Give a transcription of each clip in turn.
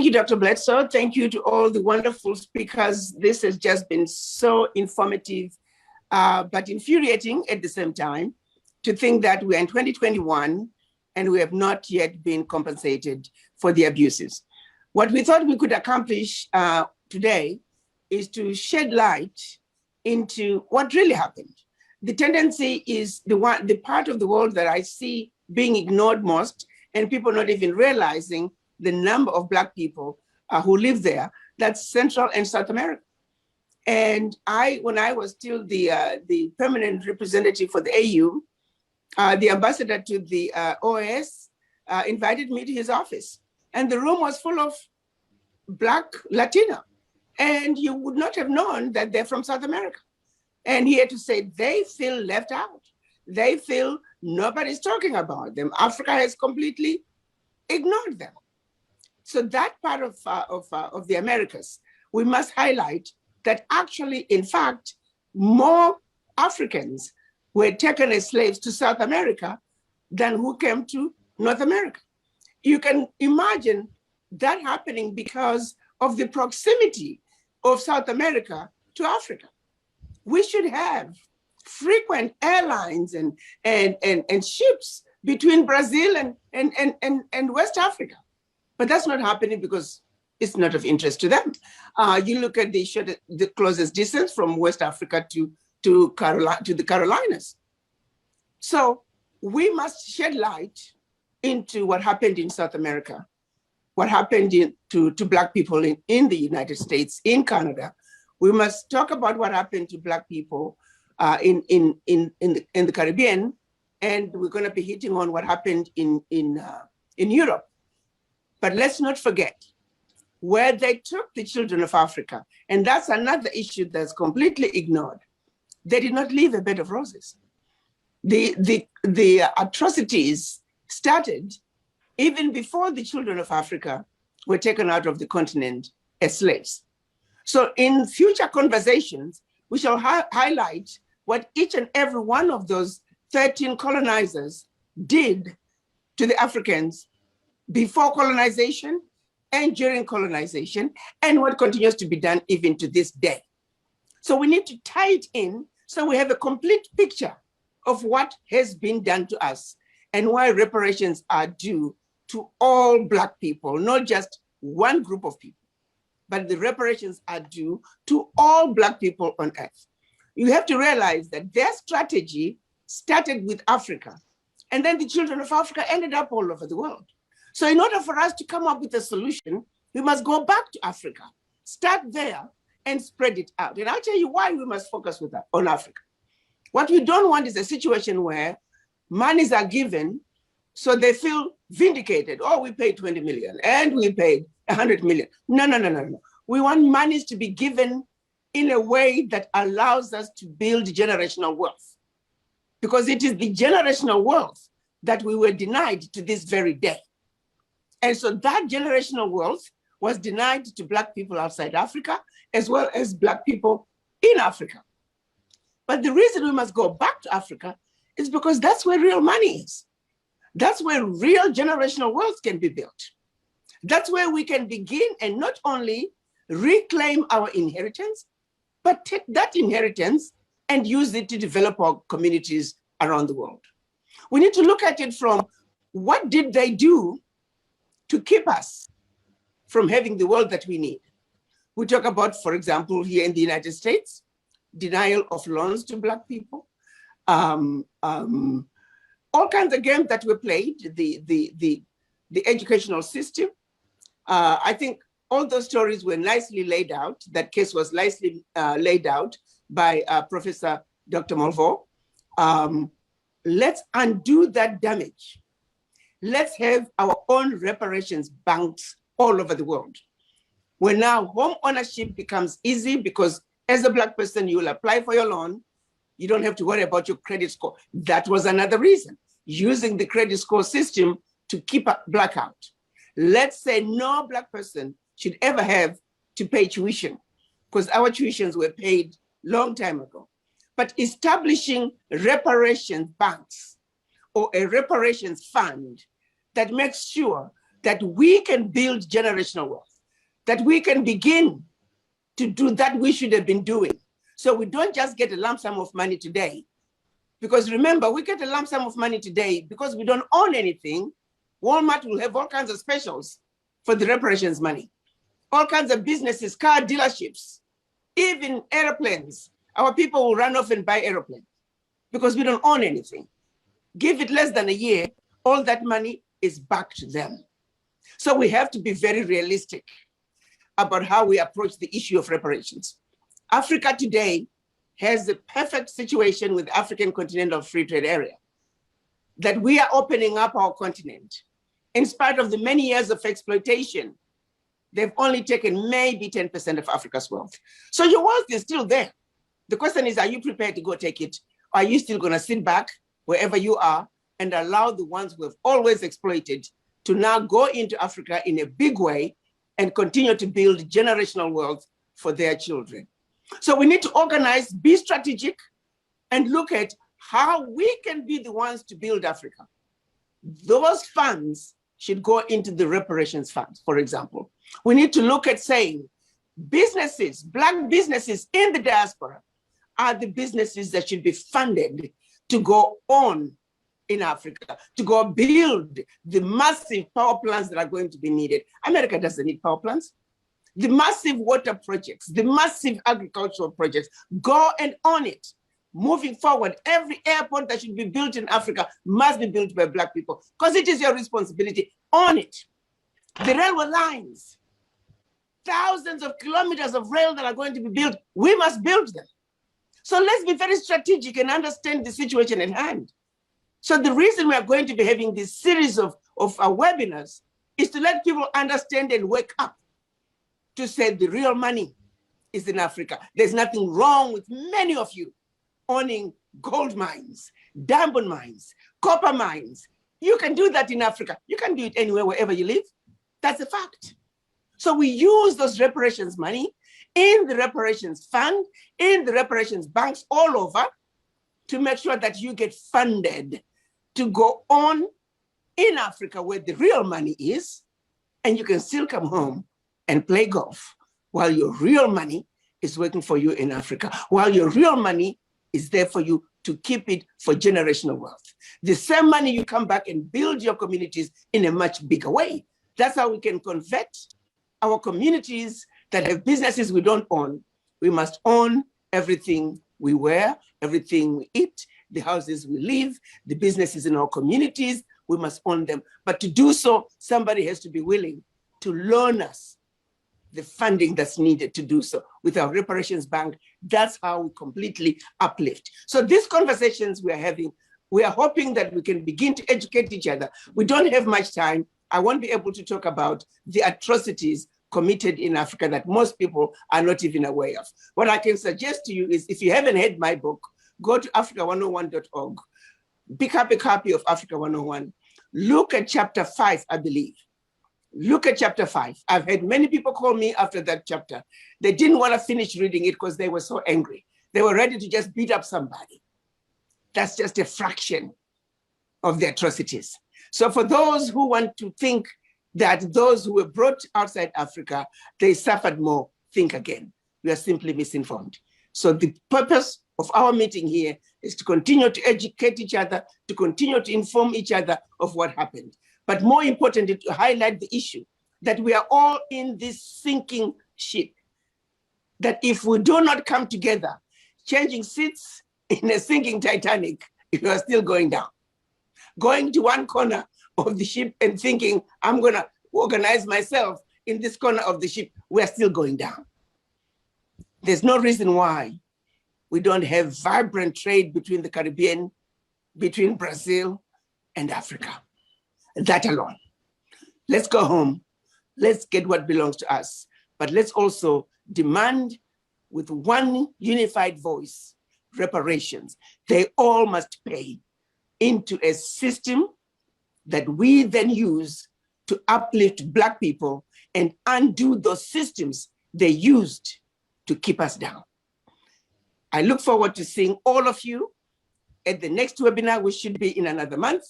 Thank you, Dr. Bledsoe. Thank you to all the wonderful speakers. This has just been so informative, but infuriating at the same time, to think that we're in 2021 and we have not yet been compensated for the abuses. What we thought we could accomplish today is to shed light into what really happened. The tendency is the part of the world that I see being ignored most, and people not even realizing the number of Black people who live there. That's Central and South America. And when I was still the permanent representative for the AU, the ambassador to the OAS invited me to his office, and the room was full of Black Latino, and you would not have known that they're from South America. And he had to say they feel left out. They feel nobody's talking about them. Africa has completely ignored them. So that part of the Americas, we must highlight that actually, in fact, more Africans were taken as slaves to South America than who came to North America. You can imagine that happening because of the proximity of South America to Africa. We should have frequent airlines and ships between Brazil and West Africa. But that's not happening because it's not of interest to them. You look at the closest distance from West Africa to the Carolinas. So we must shed light into what happened in South America, what happened to Black people in the United States, in Canada. We must talk about what happened to Black people in the Caribbean, and we're going to be hitting on what happened in Europe. But let's not forget where they took the children of Africa. And that's another issue that's completely ignored. They did not leave a bed of roses. The atrocities started even before the children of Africa were taken out of the continent as slaves. So in future conversations, we shall highlight what each and every one of those 13 colonizers did to the Africans before colonization and during colonization, and what continues to be done even to this day. So we need to tie it in so we have a complete picture of what has been done to us and why reparations are due to all Black people, not just one group of people, but the reparations are due to all Black people on earth. You have to realize that their strategy started with Africa, and then the children of Africa ended up all over the world. So in order for us to come up with a solution, we must go back to Africa, start there and spread it out. And I'll tell you why we must focus on Africa. What we don't want is a situation where monies are given so they feel vindicated. Oh, we paid 20 million and we paid 100 million. No. We want monies to be given in a way that allows us to build generational wealth, because it is the generational wealth that we were denied to this very day. And so that generational wealth was denied to Black people outside Africa, as well as Black people in Africa. But the reason we must go back to Africa is because that's where real money is. That's where real generational wealth can be built. That's where we can begin and not only reclaim our inheritance, but take that inheritance and use it to develop our communities around the world. We need to look at it from what did they do to keep us from having the world that we need. We talk about, for example, here in the United States, denial of loans to Black people, all kinds of games that were played, the educational system. I think all those stories were nicely laid out. That case was nicely laid out by Professor Dr. Mulvaux. Let's undo that damage. Let's have our own reparations banks all over the world, where now home ownership becomes easy because as a Black person, you will apply for your loan. You don't have to worry about your credit score. That was another reason, using the credit score system to keep Black out. Let's say no Black person should ever have to pay tuition, because our tuitions were paid long time ago. But establishing reparations banks or a reparations fund that makes sure that we can build generational wealth. that we can begin to do that we should have been doing. So we don't just get a lump sum of money today. Because remember, we get a lump sum of money today because we don't own anything. Walmart will have all kinds of specials for the reparations money. All kinds of businesses, car dealerships, even airplanes. Our people will run off and buy airplanes because we don't own anything. Give it less than a year, all that money is back to them. So we have to be very realistic about how we approach the issue of reparations. Africa today has the perfect situation with the African Continental Free Trade Area, that we are opening up our continent. In spite of the many years of exploitation, they've only taken maybe 10% of Africa's wealth. So your wealth is still there. The question is, are you prepared to go take it? Or are you still gonna sit back wherever you are and allow the ones who have always exploited to now go into Africa in a big way and continue to build generational wealth for their children? So we need to organize, be strategic, and look at how we can be the ones to build Africa. Those funds should go into the reparations fund, for example. We need to look at saying businesses, Black businesses in the diaspora are the businesses that should be funded to go on in Africa, to go build the massive power plants that are going to be needed. America doesn't need power plants. The massive water projects, the massive agricultural projects, go and own it. Moving forward, every airport that should be built in Africa must be built by Black people because it is your responsibility. Own it. The railway lines, thousands of kilometers of rail that are going to be built, we must build them. So let's be very strategic and understand the situation at hand. So the reason we are going to be having this series of webinars is to let people understand and wake up to say the real money is in Africa. There's nothing wrong with many of you owning gold mines, diamond mines, copper mines. You can do that in Africa. You can do it anywhere, wherever you live. That's a fact. So we use those reparations money in the reparations fund, in the reparations banks all over to make sure that you get funded to go on in Africa where the real money is, and you can still come home and play golf while your real money is working for you in Africa, while your real money is there for you to keep it for generational wealth. The same money you come back and build your communities in a much bigger way. That's how we can convert our communities that have businesses we don't own. We must own everything we wear, everything we eat, the houses we live, the businesses in our communities, we must own them. But to do so, somebody has to be willing to loan us the funding that's needed to do so. With our reparations bank, that's how we completely uplift. So these conversations we are having, we are hoping that we can begin to educate each other. We don't have much time. I won't be able to talk about the atrocities committed in Africa that most people are not even aware of. What I can suggest to you is, if you haven't had my book, go to africa101.org, pick up a copy of Africa 101, look at chapter 5, I believe. Look at chapter 5. I've had many people call me after that chapter. They didn't want to finish reading it because they were so angry. They were ready to just beat up somebody. That's just a fraction of the atrocities. So for those who want to think that those who were brought outside Africa, they suffered more, think again. We are simply misinformed. So the purpose of our meeting here is to continue to educate each other, to continue to inform each other of what happened. But more importantly, to highlight the issue that we are all in this sinking ship. That if we do not come together, changing seats in a sinking Titanic, you are still going down. Going to one corner of the ship and thinking, I'm gonna organize myself in this corner of the ship, we're still going down. There's no reason why we don't have vibrant trade between the Caribbean, between Brazil and Africa. That alone. Let's go home. Let's get what belongs to us. But let's also demand with one unified voice, reparations. They all must pay into a system that we then use to uplift Black people and undo those systems they used to keep us down. I look forward to seeing all of you at the next webinar, which should be in another month,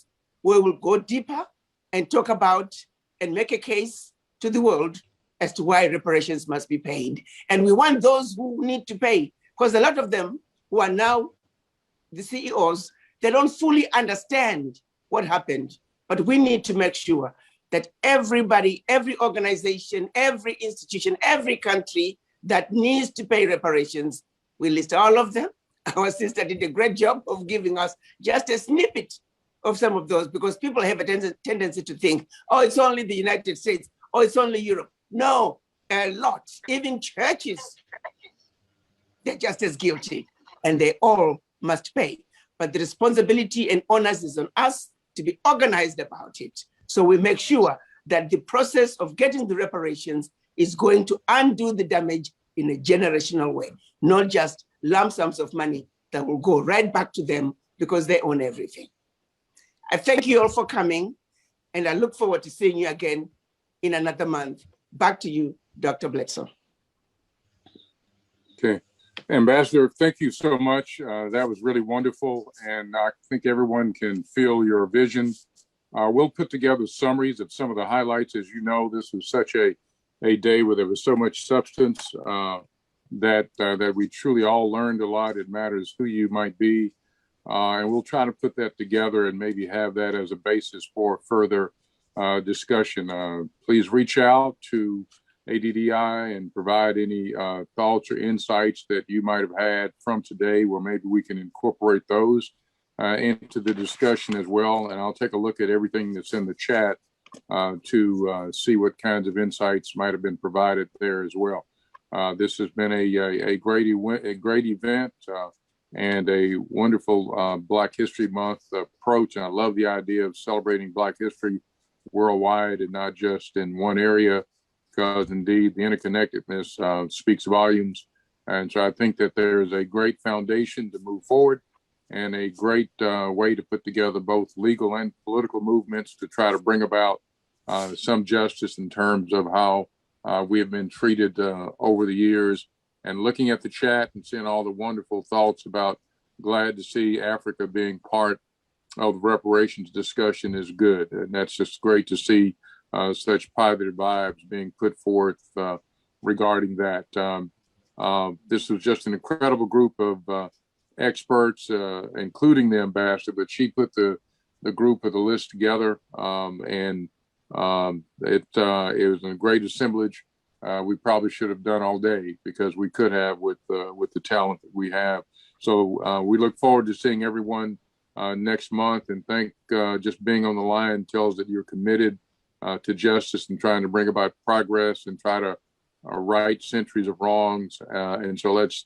where we'll go deeper and talk about and make a case to the world as to why reparations must be paid. And we want those who need to pay, because a lot of them who are now the CEOs, they don't fully understand what happened. But we need to make sure that everybody, every organization, every institution, every country that needs to pay reparations, we list all of them. Our sister did a great job of giving us just a snippet of some of those, because people have a tendency to think, oh, it's only the United States, oh, it's only Europe. No, a lot, even churches, they're just as guilty, and they all must pay. But the responsibility and onus is on us to be organized about it. So we make sure that the process of getting the reparations is going to undo the damage in a generational way, not just lump sums of money that will go right back to them because they own everything. I thank you all for coming, and I look forward to seeing you again in another month. Back to you, Dr. Bledsoe. Okay. Ambassador, thank you so much. That was really wonderful, and I think everyone can feel your vision. We'll put together summaries of some of the highlights. As you know, this was such a day where there was so much substance that we truly all learned a lot. It matters who you might be. And we'll try to put that together and maybe have that as a basis for further discussion. Please reach out to ADDI and provide any thoughts or insights that you might have had from today, where maybe we can incorporate those into the discussion as well. And I'll take a look at everything that's in the chat to see what kinds of insights might have been provided there as well. This has been a great event and a wonderful Black History Month approach. And I love the idea of celebrating Black history worldwide and not just in one area, because indeed the interconnectedness speaks volumes. And so I think that there is a great foundation to move forward and a great way to put together both legal and political movements to try to bring about some justice in terms of how we have been treated over the years. And looking at the chat and seeing all the wonderful thoughts about glad to see Africa being part of the reparations discussion is good. And that's just great to see such positive vibes being put forth regarding that. This was just an incredible group of experts, including the ambassador, but she put the group of the list together, and it was a great assemblage. We probably should have done all day, because we could have with the talent that we have. So we look forward to seeing everyone next month, and think just being on the line tells that you're committed to justice and trying to bring about progress and try to right centuries of wrongs. And so let's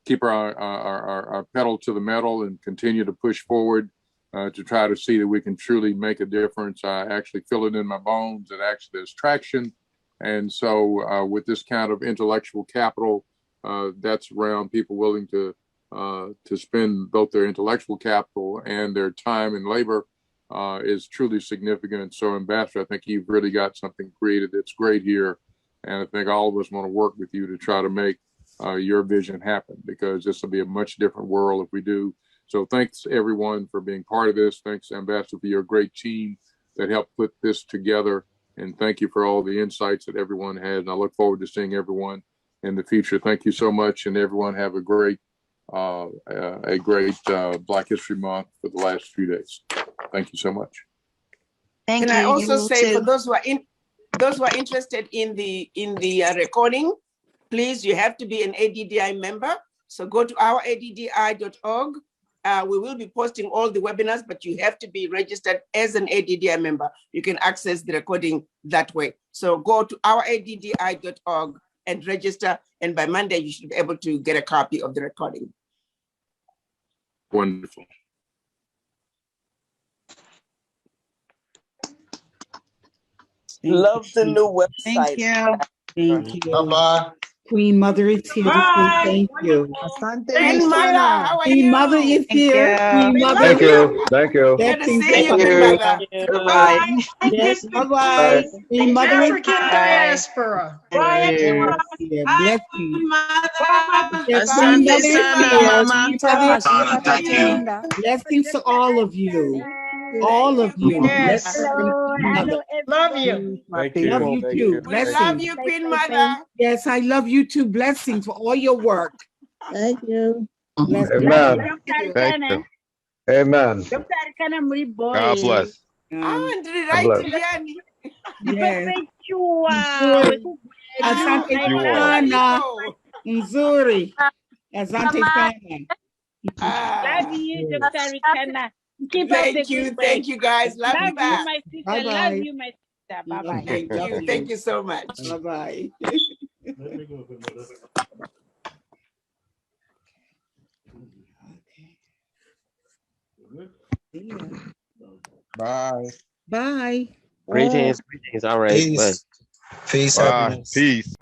keep our pedal to the metal and continue to push forward to try to see that we can truly make a difference. I actually feel it in my bones. It actually there's traction. And so with this kind of intellectual capital that's around, people willing to spend both their intellectual capital and their time and labor is truly significant. So Ambassador, I think you've really got something created that's great here. And I think all of us want to work with you to try to make your vision happen, because this will be a much different world if we do. So thanks everyone for being part of this. Thanks Ambassador for your great team that helped put this together. And thank you for all the insights that everyone had. And I look forward to seeing everyone in the future. Thank you so much. And everyone have a great Black History Month for the last few days. Thank you so much. Thank you. Can I also say, too. for those who are interested in the recording, please, you have to be an ADDI member. So go to ouraddi.org. We will be posting all the webinars, but you have to be registered as an ADDI member. You can access the recording that way. So go to ouraddi.org and register. And by Monday, you should be able to get a copy of the recording. Wonderful. Love the new website. Thank you. Thank you. Bye-bye. Queen Mother is here to say thank you. Queen Mother, how are Queen you? Mother is Thank here. you. Queen Mother. Thank you. Thank you. Good to Blessings see you, to Queen you. Mother. Goodbye. Yes, bye-bye. Queen Mother is African diaspora. here. Yeah, blessings. Yes, Bye. Queen Mother is here. Mama. Queen Mother is here. Blessings to all of you. All of you. Yes. Blessings. Mother. Love you. Thank Love you. you Thank too. you. We Blessings. love you, Queen Mother. Yes, I love you too. Blessings for all your work. Thank you. Blessings. Amen. Thank Thank you. Amen. God bless. Andri, God right, bless. Liliani? Yes. bless. Asante You all. sana. Nzuri. Asante sana. Ah, you, Yes. Dr. Rikana. Keep up the good work. thank you guys. Love you Love you, back. my sister. Bye-bye. Love you, my sister. Bye-bye. Thank you so much. Bye-bye. Bye. Bye. Greetings. All right. Bye. Peace. Peace. Bye. Happiness. Peace.